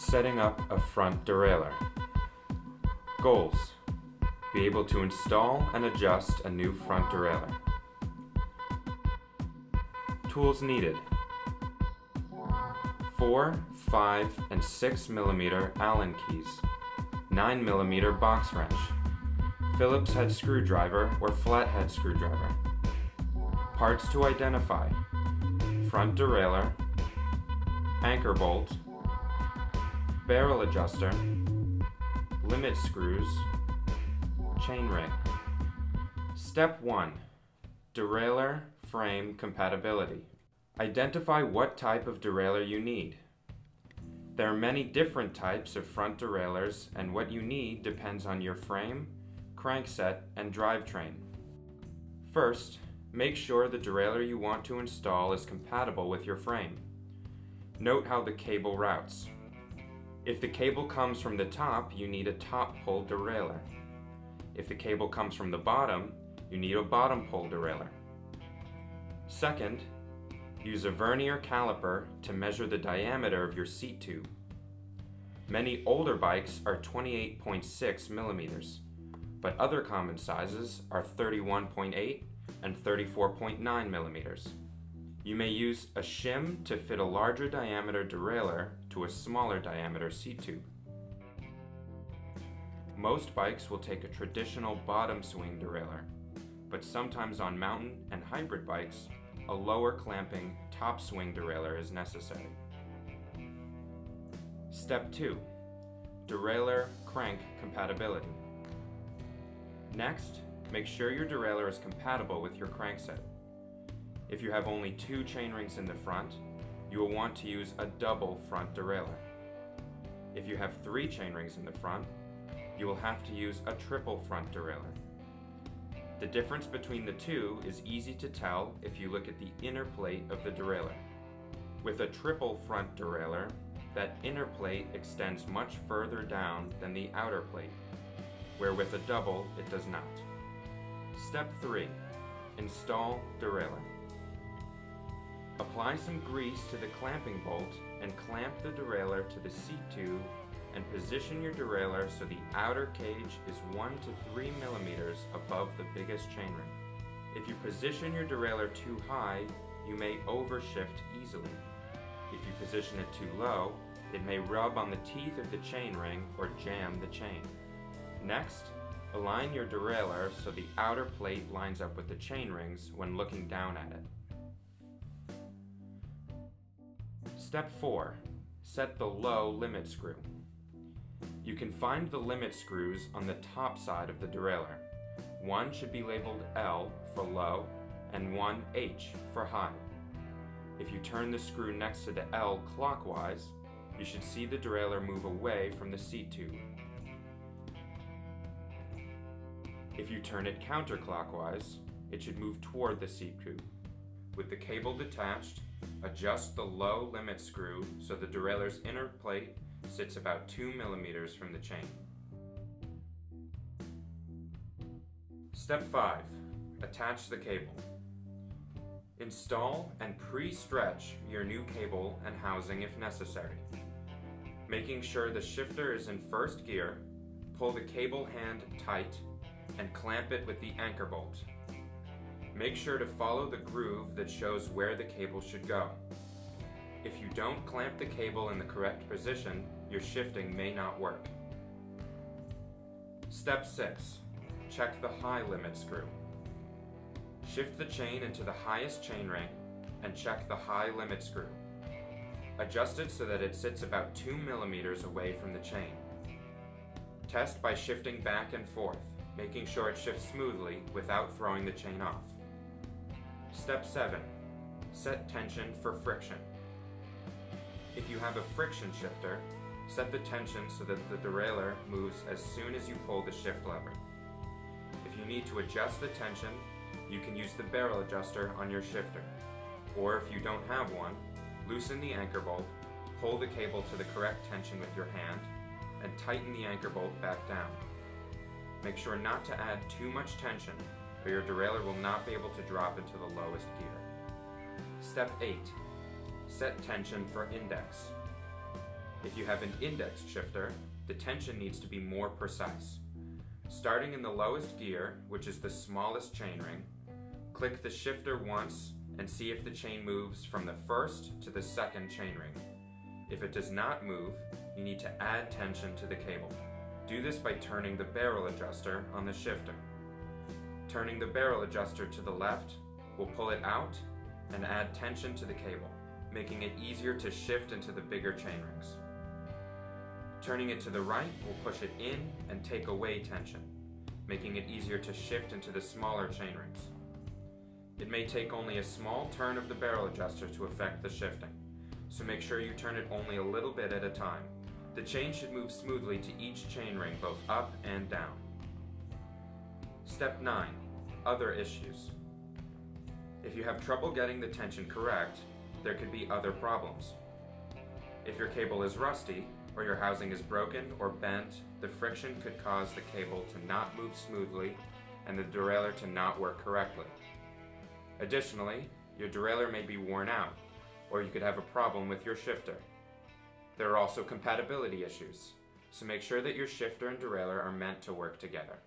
Setting up a front derailleur. Goals: be able to install and adjust a new front derailleur. Tools needed: 4, 5, and 6 mm Allen keys, 9 mm box wrench, Phillips head screwdriver or flathead screwdriver. Parts to identify: front derailleur, anchor bolt, barrel adjuster, limit screws, chain ring. Step 1. Derailleur frame compatibility. Identify what type of derailleur you need. There are many different types of front derailleurs, and what you need depends on your frame, crankset, and drivetrain. First, make sure the derailleur you want to install is compatible with your frame. Note how the cable routes. If the cable comes from the top, you need a top pull derailleur. If the cable comes from the bottom, you need a bottom pull derailleur. Second, use a vernier caliper to measure the diameter of your seat tube. Many older bikes are 28.6 mm, but other common sizes are 31.8 and 34.9 mm. You may use a shim to fit a larger diameter derailleur to a smaller diameter seat tube. Most bikes will take a traditional bottom swing derailleur, but sometimes on mountain and hybrid bikes, a lower clamping top swing derailleur is necessary. Step 2. Derailleur crank compatibility. Next, make sure your derailleur is compatible with your crankset. If you have only 2 chainrings in the front, you will want to use a double front derailleur. If you have 3 chainrings in the front, you will have to use a triple front derailleur. The difference between the two is easy to tell if you look at the inner plate of the derailleur. With a triple front derailleur, that inner plate extends much further down than the outer plate, where with a double it does not. Step 3. Install derailleur. Apply some grease to the clamping bolt and clamp the derailleur to the seat tube, and position your derailleur so the outer cage is 1 to 3 mm above the biggest chainring. If you position your derailleur too high, you may overshift easily. If you position it too low, it may rub on the teeth of the chainring or jam the chain. Next, align your derailleur so the outer plate lines up with the chainrings when looking down at it. Step 4. Set the low limit screw. You can find the limit screws on the top side of the derailleur. One should be labeled L for low and one H for high. If you turn the screw next to the L clockwise, you should see the derailleur move away from the seat tube. If you turn it counterclockwise, it should move toward the seat tube. With the cable detached, adjust the low limit screw so the derailleur's inner plate sits about 2 mm from the chain. Step 5. Attach the cable. Install and pre-stretch your new cable and housing if necessary. Making sure the shifter is in first gear, pull the cable hand tight and clamp it with the anchor bolt. Make sure to follow the groove that shows where the cable should go. If you don't clamp the cable in the correct position, your shifting may not work. Step 6. Check the high limit screw. Shift the chain into the highest chainring and check the high limit screw. Adjust it so that it sits about 2 mm away from the chain. Test by shifting back and forth, making sure it shifts smoothly without throwing the chain off. Step 7. Set tension for friction. If you have a friction shifter, set the tension so that the derailleur moves as soon as you pull the shift lever. If you need to adjust the tension, you can use the barrel adjuster on your shifter. Or if you don't have one, loosen the anchor bolt, pull the cable to the correct tension with your hand, and tighten the anchor bolt back down. Make sure not to add too much tension, or your derailleur will not be able to drop into the lowest gear. Step 8. Set tension for index. If you have an indexed shifter, the tension needs to be more precise. Starting in the lowest gear, which is the smallest chainring, click the shifter once and see if the chain moves from the first to the second chainring. If it does not move, you need to add tension to the cable. Do this by turning the barrel adjuster on the shifter. Turning the barrel adjuster to the left will pull it out and add tension to the cable, making it easier to shift into the bigger chainrings. Turning it to the right will push it in and take away tension, making it easier to shift into the smaller chainrings. It may take only a small turn of the barrel adjuster to affect the shifting, so make sure you turn it only a little bit at a time. The chain should move smoothly to each chainring, both up and down. Step 9. Other issues. If you have trouble getting the tension correct, there could be other problems. If your cable is rusty, or your housing is broken or bent, the friction could cause the cable to not move smoothly and the derailleur to not work correctly. Additionally, your derailleur may be worn out, or you could have a problem with your shifter. There are also compatibility issues, so make sure that your shifter and derailleur are meant to work together.